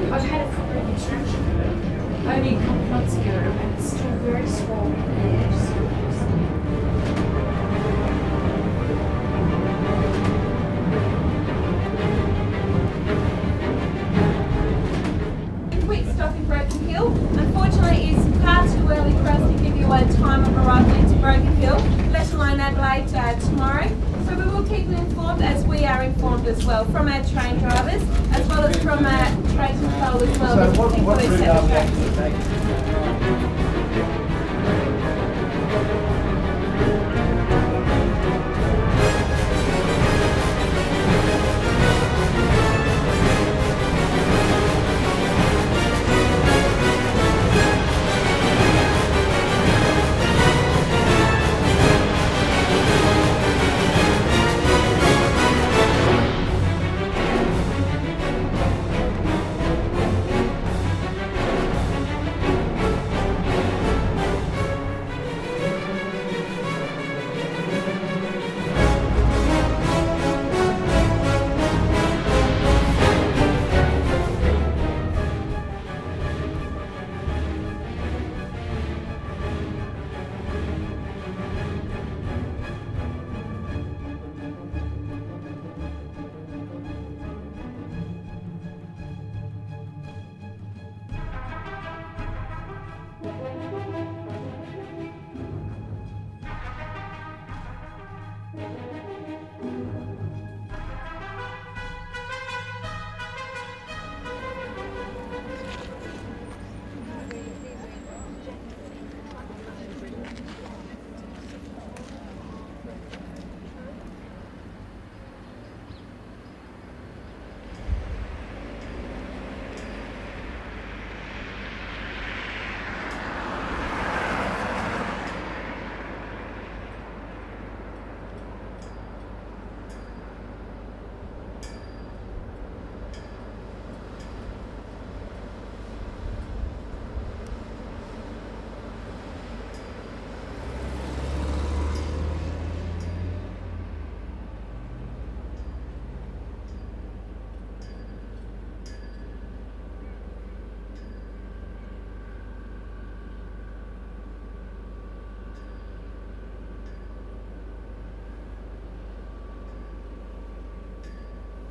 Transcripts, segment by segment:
I've had it for only a couple of months ago and it's still very small. Quick stop in Broken Hill. Unfortunately, it's far too early for us to give you a time of arrival into Broken Hill, let alone Adelaide tomorrow. So we will keep you informed as we are informed as well from our train drivers, as well as from our train control as well. So what's the route I'm going to take?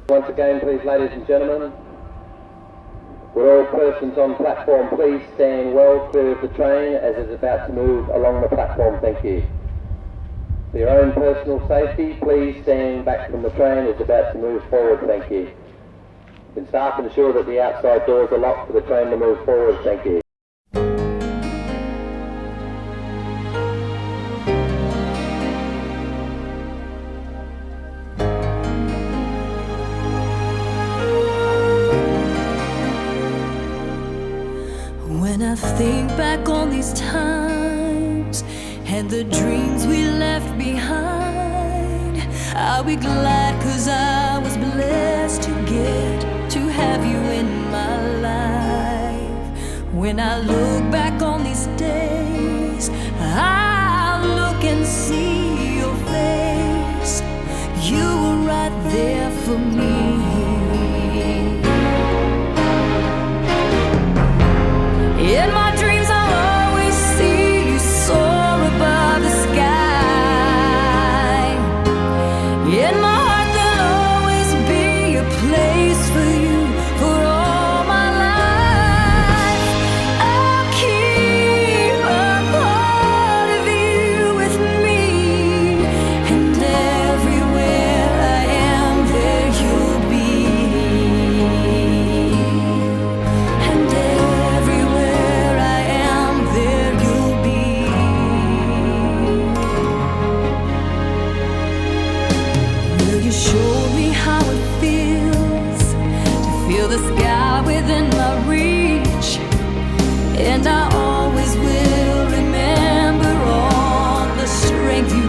Once again, please, ladies and gentlemen, would all persons on platform please stand well clear of the train as it's about to move along the platform, thank you. For your own personal safety, please stand back from the train as it's about to move forward, thank you. Can staff ensure that the outside doors are locked for the train to move forward, thank you. When I think back on these times and the dreams we left behind, I'll be glad 'cause I was blessed to get to have you in my life. When I look back on these days, I'll look and see your face. You were right there for me. In my dreams I'll always see you soar above the sky. In my heart there'll always be a place for you for all my life. I'll keep a part of you with me, and everywhere I am there you'll be. And everywhere I am there you'll be. Will you show me how it feels to feel the sky within my reach? And I always will remember all the strength you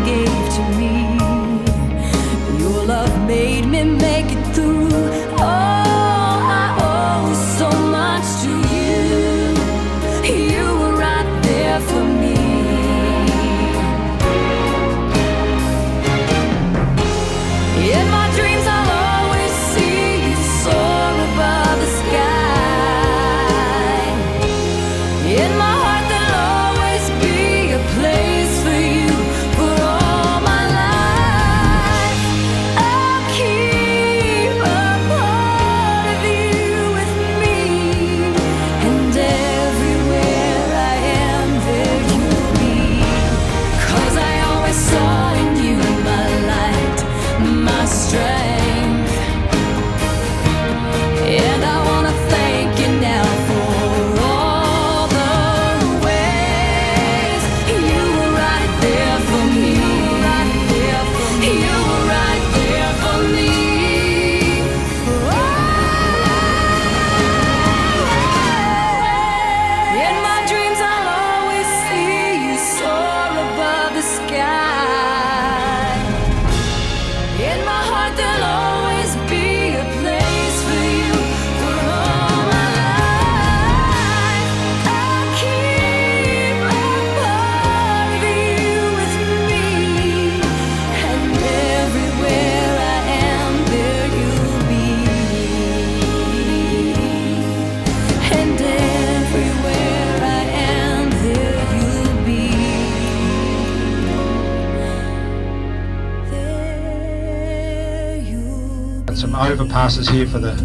got some overpasses here for the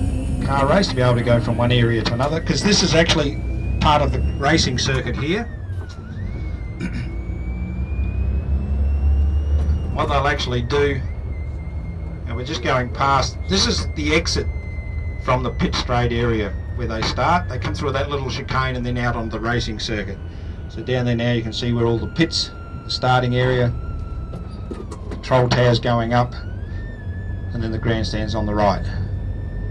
car race to be able to go from one area to another, because this is actually part of the racing circuit here. What they'll actually do, and we're just going past, this is the exit from the pit straight area where they start. They come through that little chicane and then out onto the racing circuit. So down there now you can see where all the pits, the starting area, control towers going up, and then the grandstands on the right.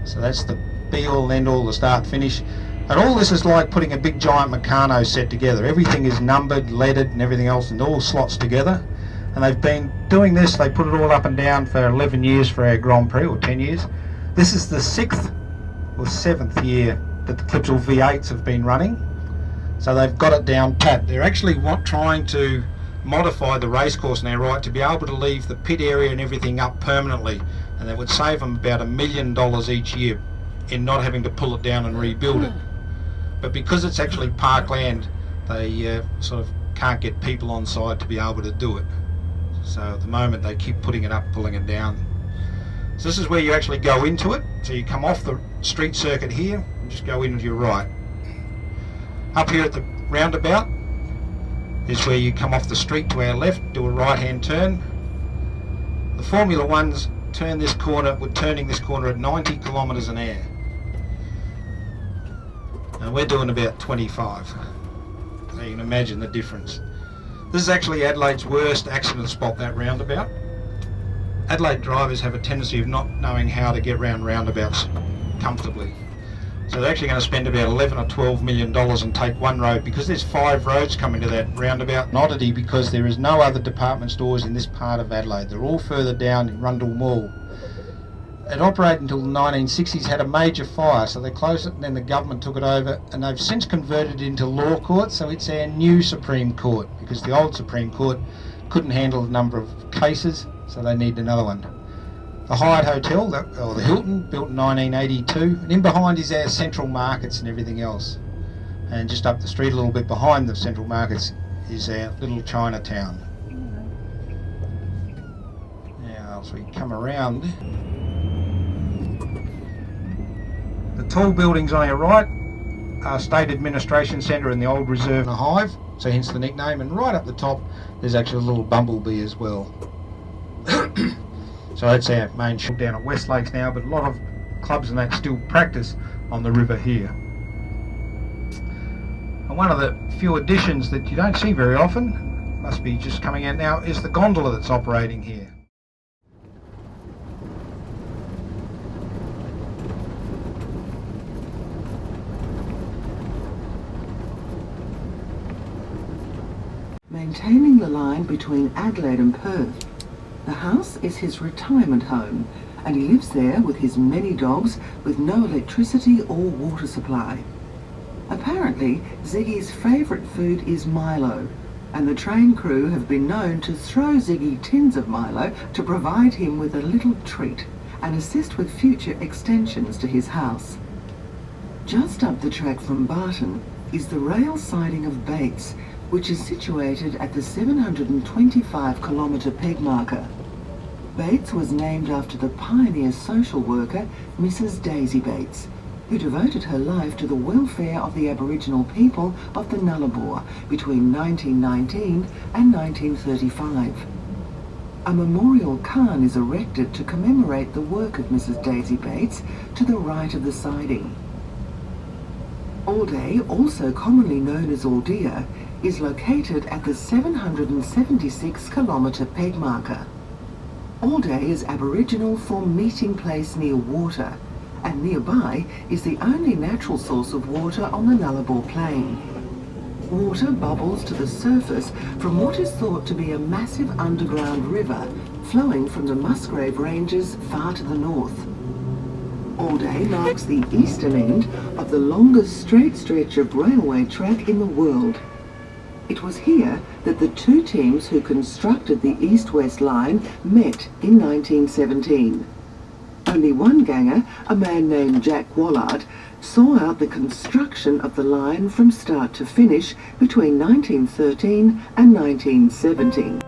So that's the be all and end all, the start finish. And all this is like putting a big giant Meccano set together. Everything is numbered, leaded and everything else, and all slots together. And they've been doing this, they put it all up and down for 11 years for our Grand Prix, or 10 years. This is the 6th or 7th year that the Clipsal V8s have been running. So they've got it down pat. They're actually trying to modify the racecourse now, right, to be able to leave the pit area and everything up permanently. And that would save them about $1 million each year in not having to pull it down and rebuild it. But because it's actually parkland, they sort of can't get people on side to be able to do it. So at the moment they keep putting it up, pulling it down. So this is where you actually go into it. So you come off the street circuit here and just go in to your right. Up here at the roundabout is where you come off the street to our left, do a right hand turn. The Formula Ones turn this corner, we're turning this corner at 90 kilometres an hour. And we're doing about 25. So you can imagine the difference. This is actually Adelaide's worst accident spot, that roundabout. Adelaide drivers have a tendency of not knowing how to get around roundabouts comfortably. So they're actually going to spend about $11 or $12 million and take one road, because there's 5 roads coming to that roundabout. An oddity, because there is no other department stores in this part of Adelaide. They're all further down in Rundle Mall. It operated until the 1960s, had a major fire, so they closed it and then the government took it over, and they've since converted it into law court, so it's our new Supreme Court, because the old Supreme Court couldn't handle the number of cases, so they need another one. The Hyatt Hotel, or the Hilton, built in 1982, and in behind is our Central Markets and everything else. And just up the street a little bit behind the Central Markets is our little Chinatown. Now, as we come around, the tall buildings on our right are State Administration Centre and the old Reserve and Hive, so hence the nickname. And right up the top, there's actually a little bumblebee as well. So that's our main shop down at West Lakes now, but a lot of clubs and that still practice on the river here. And one of the few additions that you don't see very often, must be just coming out now, is the gondola that's operating here. Maintaining the line between Adelaide and Perth. The house is his retirement home, and he lives there with his many dogs with no electricity or water supply. Apparently, Ziggy's favourite food is Milo, and the train crew have been known to throw Ziggy tins of Milo to provide him with a little treat and assist with future extensions to his house. Just up the track from Barton is the rail siding of Bates, which is situated at the 725-kilometre peg marker. Bates was named after the pioneer social worker Mrs. Daisy Bates, who devoted her life to the welfare of the Aboriginal people of the Nullarbor between 1919 and 1935. A memorial cairn is erected to commemorate the work of Mrs. Daisy Bates to the right of the siding. Alday, also commonly known as Aldea, is located at the 776-kilometre peg marker. Alday is Aboriginal for meeting place near water, and nearby is the only natural source of water on the Nullarbor Plain. Water bubbles to the surface from what is thought to be a massive underground river flowing from the Musgrave Ranges far to the north. Alday marks the eastern end of the longest straight stretch of railway track in the world. It was here that the two teams who constructed the east-west line met in 1917. Only one ganger, a man named Jack Wallard, saw out the construction of the line from start to finish between 1913 and 1917. .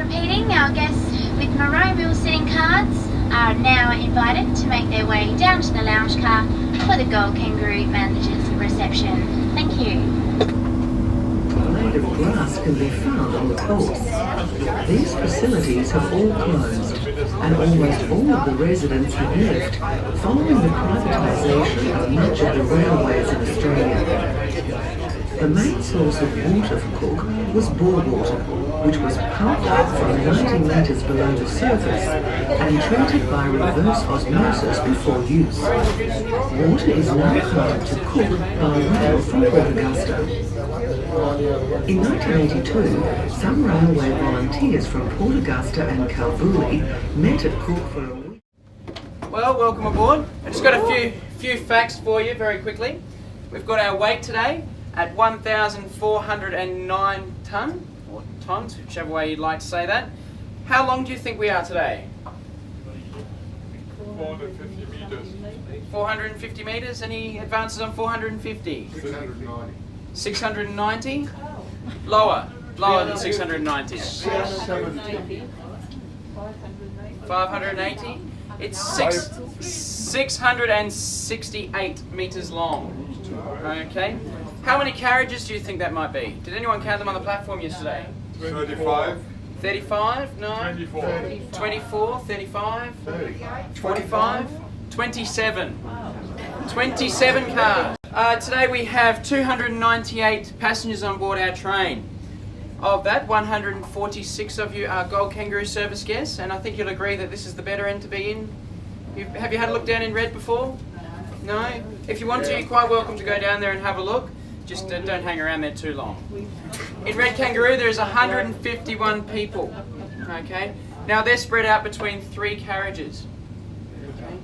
repeating, our guests with maroon wheel sitting cards are now invited to make their way down to the lounge car for the Gold Kangaroo manager's reception. Thank you. A blade of grass can be found on the course. These facilities have all closed, and almost all of the residents have left following the privatisation of much of the railways in Australia. The main source of water for Cook was bore water, which was pumped up from 90 metres below the surface and treated by reverse osmosis before use. Water is now carted to Cook by rail from Port Augusta. In 1982, some railway volunteers from Port Augusta and Kalgoorlie met at Cook for a week. Well, welcome aboard. I just got a few facts for you very quickly. We've got our weight today at 1,409 tonne, or tonnes, whichever way you'd like to say that. How long do you think we are today? 450 metres. 450 metres? Any advances on 450? 690. 690? Lower than 690. 580? It's 668 metres long. Okay. How many carriages do you think that might be? Did anyone count them on the platform yesterday? 35. 35? No. 24. 24, 35, 30. 45, 27. 27 cars. Today we have 298 passengers on board our train. Of that, 146 of you are Gold Kangaroo service guests, and I think you'll agree that this is the better end to be in. Have you had a look down in red before? No? If you want to, you're quite welcome to go down there and have a look. Just don't hang around there too long. In Red Kangaroo, there's 151 people. Okay? Now they're spread out between 3 carriages. Okay?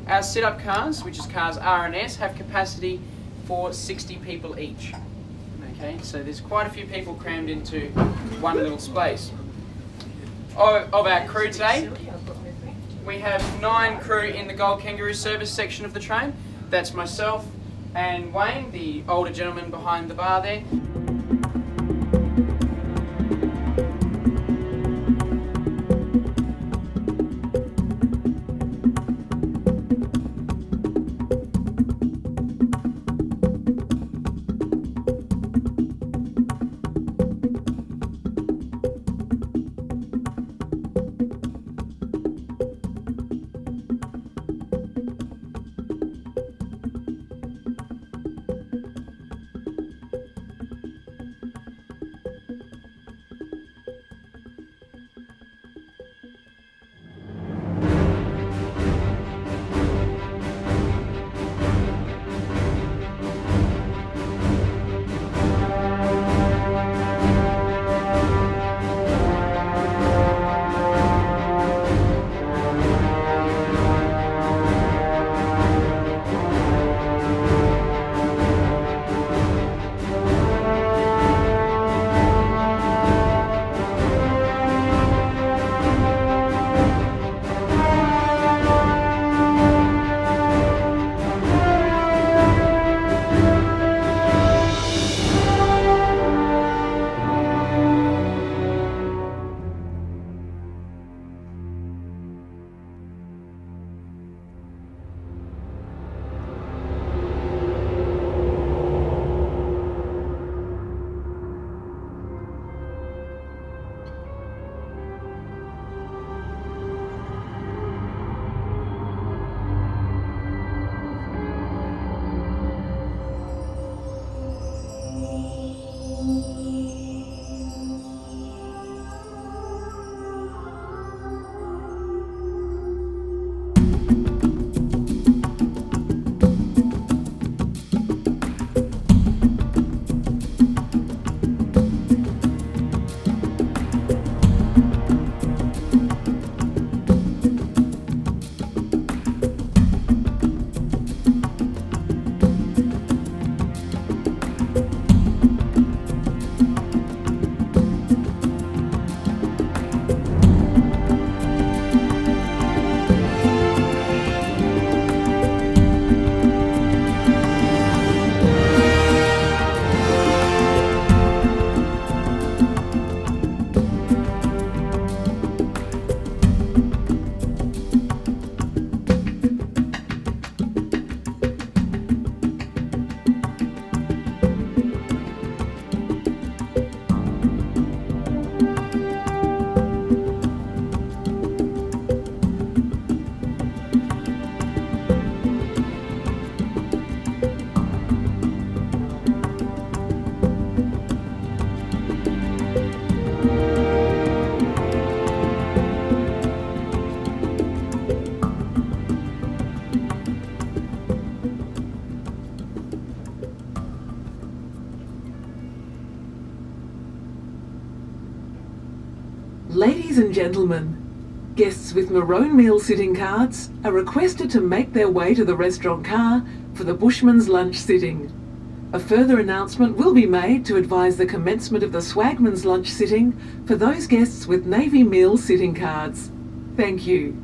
Our sit-up cars, which is cars R and S, have capacity for 60 people each. Okay? So there's quite a few people crammed into one little space. Of our crew today, we have 9 crew in the Gold Kangaroo service section of the train. That's myself and Wayne, the older gentleman behind the bar there. Ladies and gentlemen, guests with maroon meal sitting cards are requested to make their way to the restaurant car for the Bushman's lunch sitting. A further announcement will be made to advise the commencement of the Swagman's lunch sitting for those guests with Navy meal sitting cards. Thank you.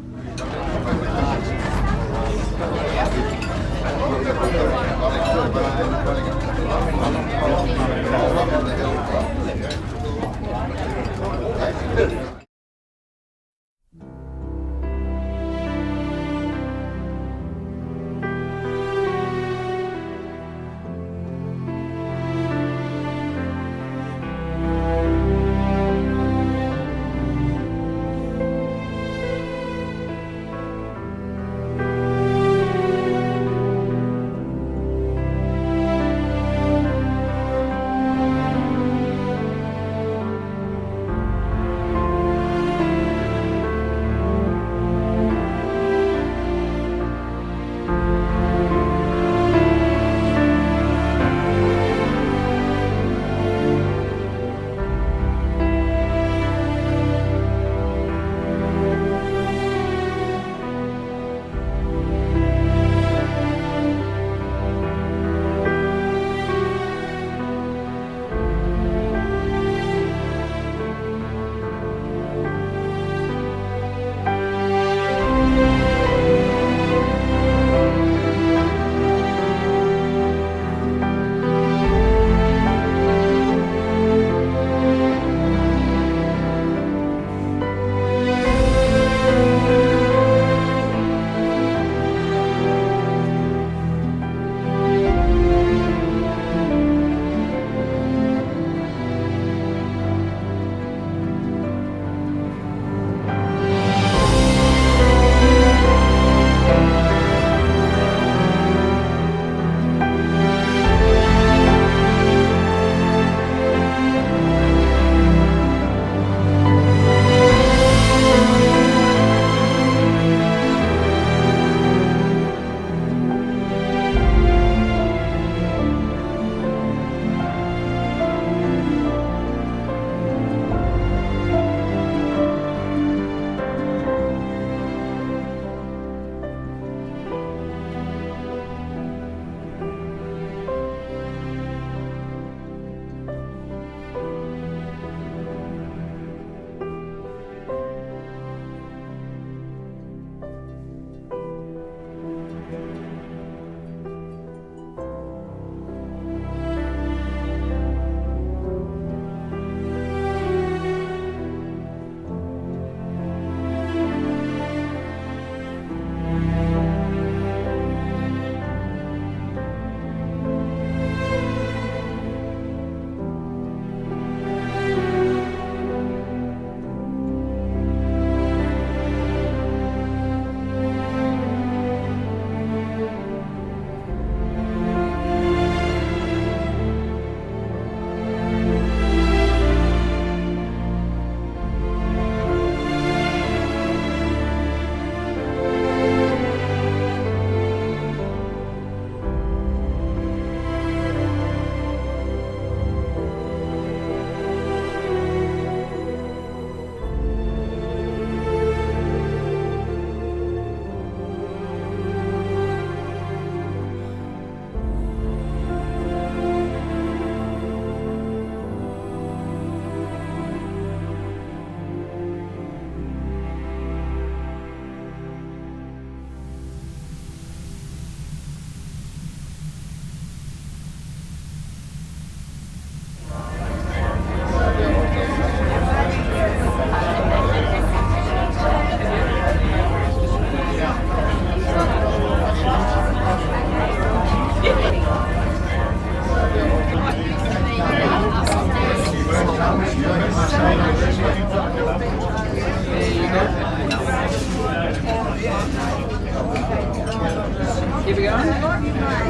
Keep it going.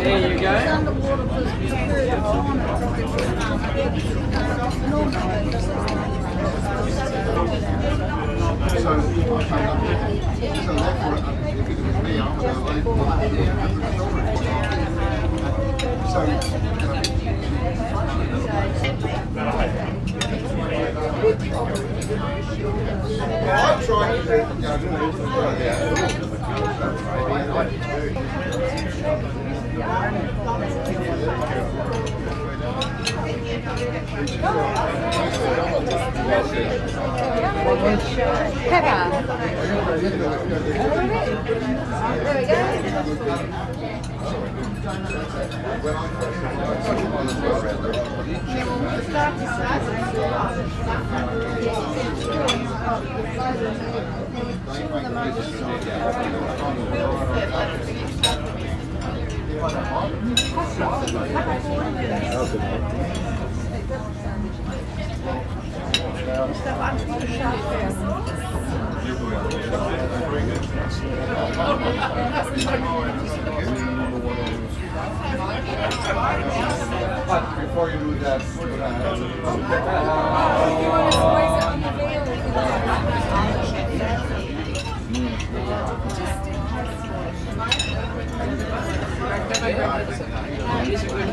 There you go. I'm trying to before you do that, Is it good?